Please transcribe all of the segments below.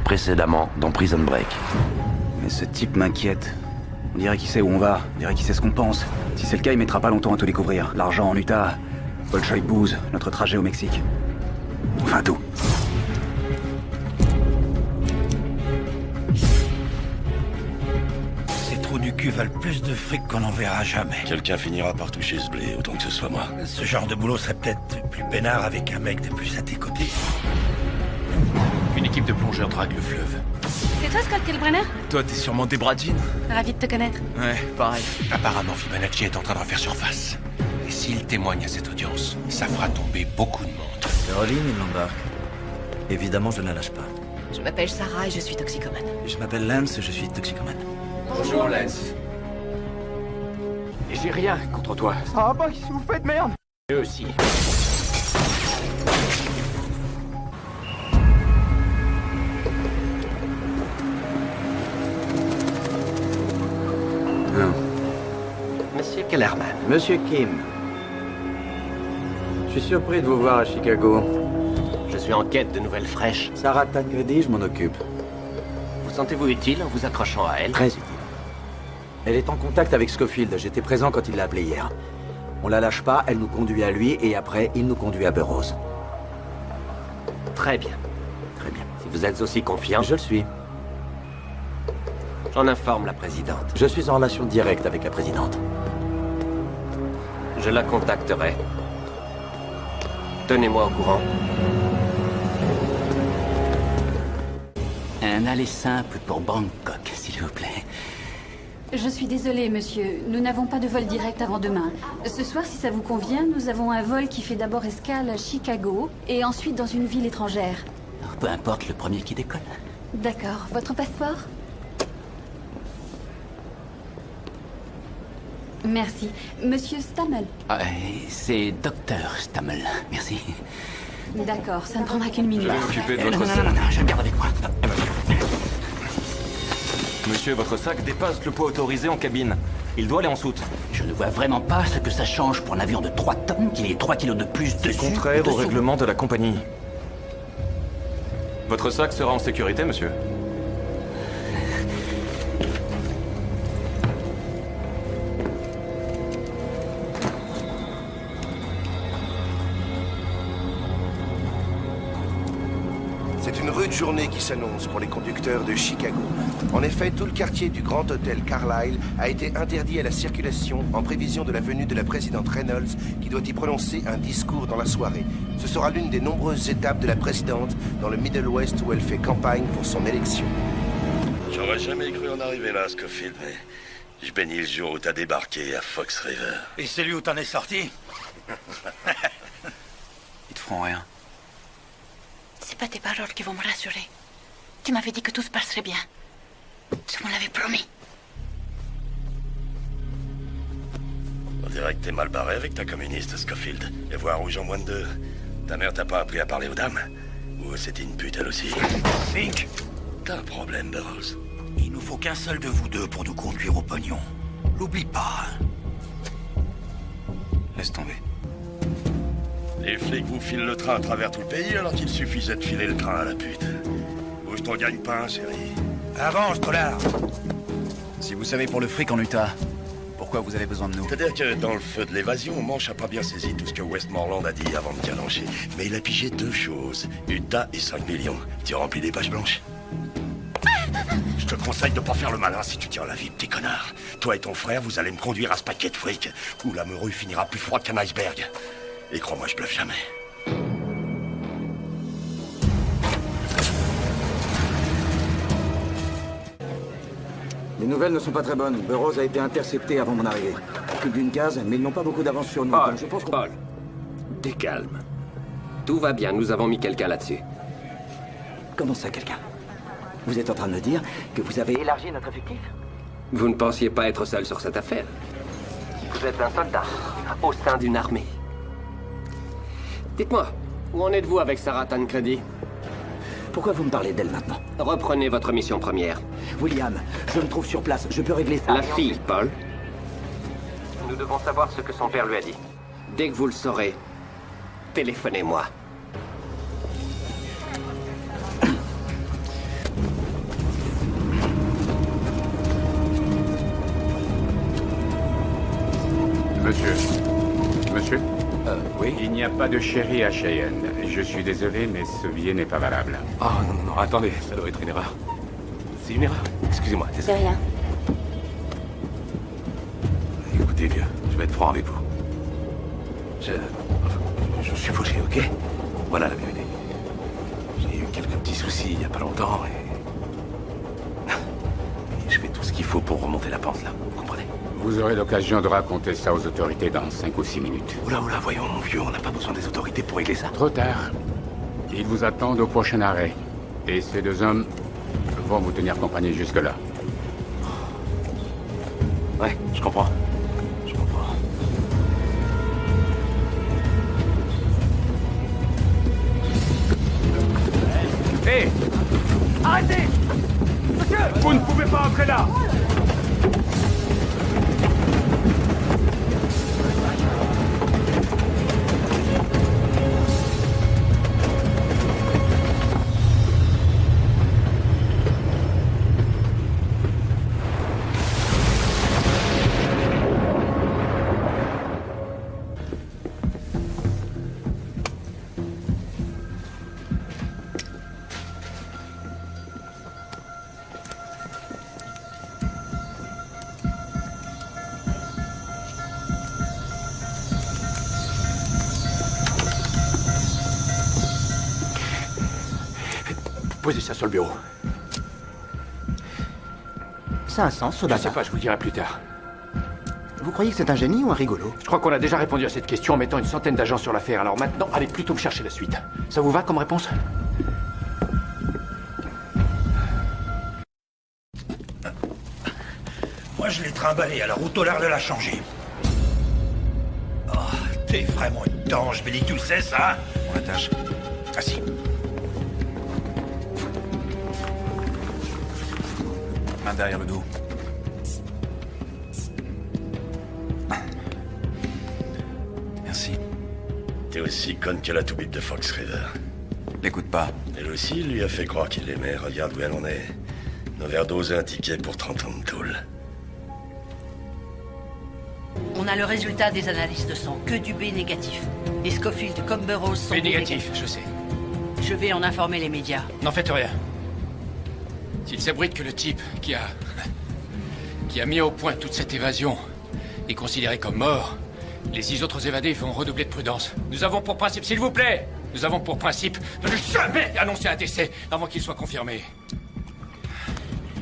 précédemment dans Prison Break. Mais ce type m'inquiète. On dirait qu'il sait où on va, on dirait qu'il sait ce qu'on pense. Si c'est le cas, il mettra pas longtemps à tout découvrir. L'argent en Utah, Bolshoi Booze, notre trajet au Mexique. Enfin tout. Ces trous du cul valent plus de fric qu'on n'en verra jamais. Quelqu'un finira par toucher ce blé, autant que ce soit moi. Ce genre de boulot serait peut-être plus peinard avec un mec de plus à tes côtés. Une équipe de plongeurs drague le fleuve. C'est toi, Scott Kalbrenner? Toi, t'es sûrement Debra Jean. Ravi de te connaître. Ouais, pareil. Apparemment, Fibonacci est en train de refaire surface. Et s'il témoigne à cette audience, ça fera tomber beaucoup de monde. Caroline, il l'embarque. Évidemment, je ne la lâche pas. Je m'appelle Sarah et je suis toxicomane. Je m'appelle Lance et je suis toxicomane. Bonjour, Lance. Et j'ai rien contre toi. Ça va pas, qu'est-ce que vous faites, merde? Eux aussi. Monsieur Kellerman. Monsieur Kim. Je suis surpris de vous voir à Chicago. Je suis en quête de nouvelles fraîches. Sarah Tancredi, je m'en occupe. Vous sentez-vous utile en vous accrochant à elle? Très utile. Elle est en contact avec Scofield. J'étais présent quand il l'a appelé hier. On la lâche pas, elle nous conduit à lui et après, il nous conduit à Burroughs. Très bien. Très bien. Si vous êtes aussi confiant, Je le suis. j'en informe la présidente. Je suis en relation directe avec la présidente. Je la contacterai. Tenez-moi au courant. Un aller simple pour Bangkok, s'il vous plaît. Je suis désolée, monsieur. Nous n'avons pas de vol direct avant demain. Ce soir, si ça vous convient, nous avons un vol qui fait d'abord escale à Chicago et ensuite dans une ville étrangère. Peu importe le premier qui décolle. D'accord. Votre passeport? Merci. Monsieur Stammel. C'est Docteur Stammel, merci. D'accord, ça ne prendra qu'une minute. Occupez de Non, votre non, sac. non, non, je le garde avec moi. Monsieur, votre sac dépasse le poids autorisé en cabine. Il doit aller en soute. Je ne vois vraiment pas ce que ça change pour un avion de 3 tonnes qu'il ait 3 kilos de plus dessus. C'est contraire ou au dessous. règlement de la compagnie. Votre sac sera en sécurité, monsieur. C'est une rude journée qui s'annonce pour les conducteurs de Chicago. En effet, tout le quartier du Grand Hôtel Carlyle a été interdit à la circulation en prévision de la venue de la présidente Reynolds qui doit y prononcer un discours dans la soirée. Ce sera l'une des nombreuses étapes de la présidente dans le Middle West où elle fait campagne pour son élection. J'aurais jamais cru en arriver là, Scofield, mais je bénis le jour où t'as débarqué à Fox River. Et celui où t'en es sorti? Ils te feront rien. C'est pas tes paroles qui vont me rassurer. Tu m'avais dit que tout se passerait bien. Je m'en l'avais promis. On dirait que t'es mal barré avec ta communiste, Scofield. Et voir rouge en moins de 2. Ta mère t'a pas appris à parler aux dames? Ou c'était une pute, elle aussi? Fink, T'as un problème, Burroughs. il nous faut qu'un seul de vous deux pour nous conduire au pognon. L'oublie pas, hein. Laisse tomber. Les flics vous filent le train à travers tout le pays alors qu'il suffisait de filer le train à la pute. Bouge ton gagne-pain, chérie. Avance, Collard. Si vous savez pour le fric en Utah, pourquoi vous avez besoin de nous? C'est-à-dire que dans le feu de l'évasion, Manche a pas bien saisi tout ce que Westmoreland a dit avant de calancher. Mais il a pigé 2 choses. Utah et 5 millions. Tu remplis des pages blanches? Je te conseille de pas faire le malin si tu tiens la vie, petit connard. Toi et ton frère, vous allez me conduire à ce paquet de fric, où la morue finira plus froide qu'un iceberg. Et crois-moi, je bluffe jamais. Les nouvelles ne sont pas très bonnes. Burroughs a été intercepté avant mon arrivée. Plus d'une case, mais ils n'ont pas beaucoup d'avance sur nous. Paul, donc je pense qu'on... Paul, t'es calme. Tout va bien, nous avons mis quelqu'un là-dessus. Comment ça, quelqu'un? Vous êtes en train de me dire que vous avez élargi notre effectif? Vous ne pensiez pas être seul sur cette affaire. Vous êtes un soldat, au sein d'une armée. Dites-moi, où en êtes-vous avec Sarah Tancredi? Pourquoi vous me parlez d'elle maintenant? Reprenez votre mission première. William, je me trouve sur place. Je peux régler ça. La fille, Paul. Nous devons savoir ce que son père lui a dit. Dès que vous le saurez, téléphonez-moi. Monsieur? Oui? Il n'y a pas de chéri à Cheyenne. Je suis désolé, mais ce billet n'est pas valable. Oh, non, attendez, ça doit être une erreur. C'est une erreur. Excusez-moi, C'est désolé. rien. Écoutez, vieux, je vais être franc avec vous. Je suis fauché, ok? Voilà la vérité. J'ai eu quelques petits soucis il y a pas longtemps et je fais tout ce qu'il faut pour remonter la pente, là. Vous comprenez? Vous aurez l'occasion de raconter ça aux autorités dans 5 ou 6 minutes. Oula, voyons, mon vieux, on n'a pas besoin des autorités pour régler ça. Trop tard. Ils vous attendent au prochain arrêt. Et ces deux hommes vont vous tenir compagnie jusque-là. Ouais, je comprends. Je comprends. Hé! Arrêtez! Monsieur! Vous ne pouvez pas entrer là! Posez ça sur le bureau. Ça a un sens, ce Je data. sais pas, je vous dirai plus tard. Vous croyez que c'est un génie ou un rigolo? Je crois qu'on a déjà répondu à cette question en mettant une centaine d'agents sur l'affaire. Alors maintenant, allez plutôt me chercher la suite. Ça vous va comme réponse? Moi, je l'ai trimballé à la route au lard de la changer. Oh, t'es vraiment une tange, Billy, tu le sais, ça? On attache. Assis. Main derrière le dos. Merci. T'es aussi conne que la toubib de Fox River. L'écoute pas. Elle aussi lui a fait croire qu'il l'aimait. Regarde où elle en est. Une overdose et un ticket pour 30 ans de tôle. On a le résultat des analyses de sang, que du B négatif. Et Scofield comme Burroughs sont B B négatif, je sais. Je vais en informer les médias. N'en faites rien. S'il s'abrite que le type qui a mis au point toute cette évasion est considéré comme mort, les 6 autres évadés vont redoubler de prudence. Nous avons pour principe, s'il vous plaît, nous avons pour principe de ne jamais annoncer un décès avant qu'il soit confirmé.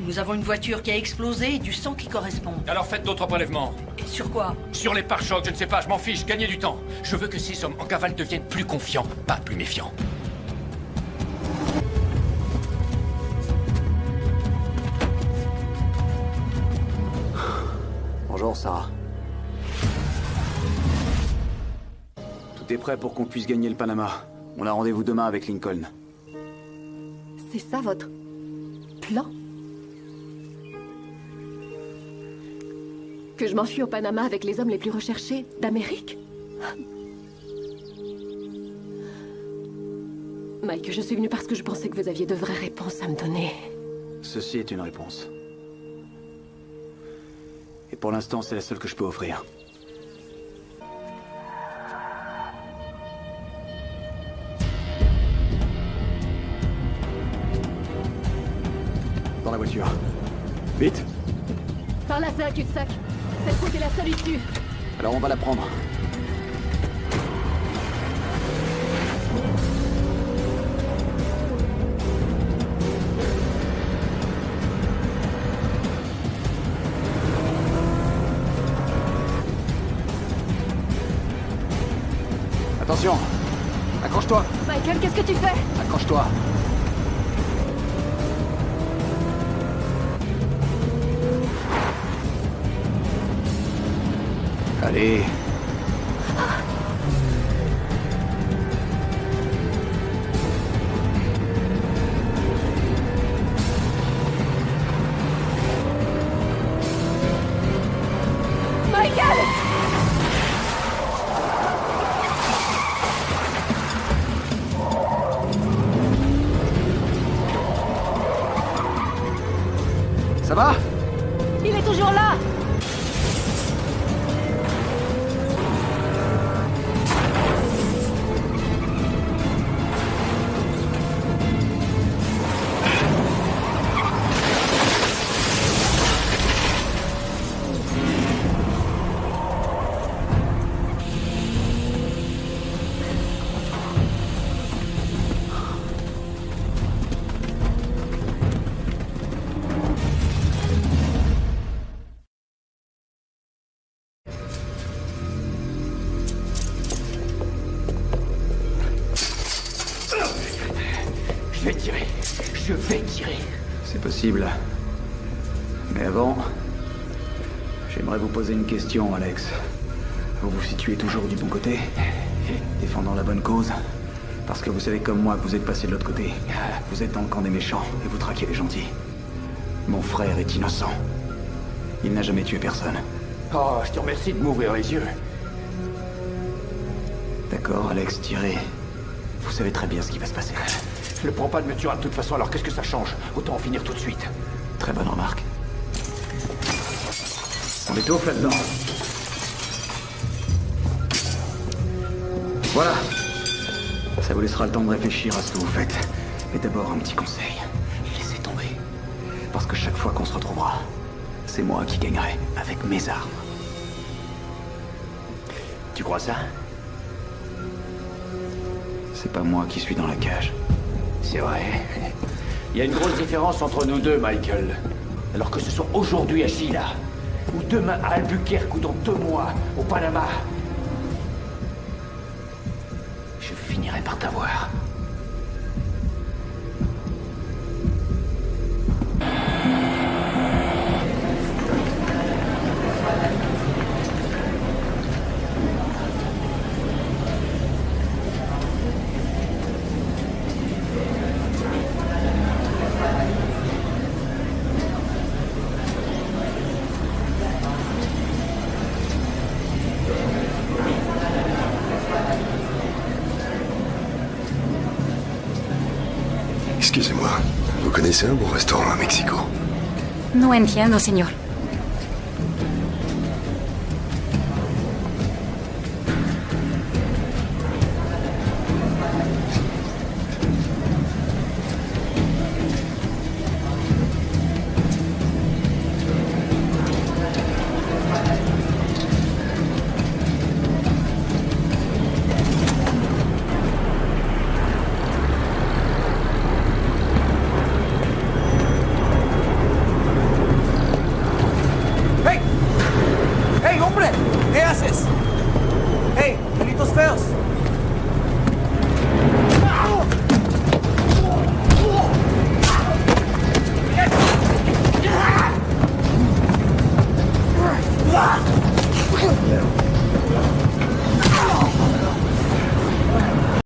Nous avons une voiture qui a explosé et du sang qui correspond. Alors faites d'autres prélèvements. Et sur quoi? Sur les pare-chocs, je ne sais pas, je m'en fiche, gagnez du temps. Je veux que ces hommes en cavale deviennent plus confiants, pas plus méfiants. Bonjour, Sarah. Tout est prêt pour qu'on puisse gagner le Panama. On a rendez-vous demain avec Lincoln. C'est ça votre plan? Que je m'enfuis au Panama avec les hommes les plus recherchés d'Amérique? Mike, je suis venue parce que je pensais que vous aviez de vraies réponses à me donner. Ceci est une réponse. Et pour l'instant, c'est la seule que je peux offrir. Dans la voiture. Vite! Par là, c'est un cul-de-sac. Cette route est la seule issue. Alors on va la prendre. Attention! Accroche-toi! Michael, qu'est-ce que tu fais? Accroche-toi! Allez! Michael! Ça va? Il est toujours là! tirer. C'est possible. Mais avant, j'aimerais vous poser une question, Alex. Vous vous situez toujours du bon côté, défendant la bonne cause, parce que vous savez comme moi que vous êtes passé de l'autre côté. Vous êtes dans le camp des méchants et vous traquez les gentils. Mon frère est innocent. Il n'a jamais tué personne. Oh, je te remercie de m'ouvrir les yeux. D'accord, Alex, tirez. Vous savez très bien ce qui va se passer. Le prends pas de me tuer de toute façon, alors qu'est-ce que ça change? Autant en finir tout de suite. Très bonne remarque. On étouffe là-dedans. Voilà. Ça vous laissera le temps de réfléchir à ce que vous faites. Mais d'abord, un petit conseil. Laissez tomber. Parce que chaque fois qu'on se retrouvera, c'est moi qui gagnerai avec mes armes. Tu crois ça? C'est pas moi qui suis dans la cage. C'est vrai. Il y a une grosse différence entre nous deux, Michael. Alors que ce soit aujourd'hui à Sheila, ou demain à Albuquerque, ou dans 2 mois, au Panama, je finirai par t'avoir. Excusez-moi, vous connaissez un bon restaurant à Mexico? No entiendo, señor. Yeah.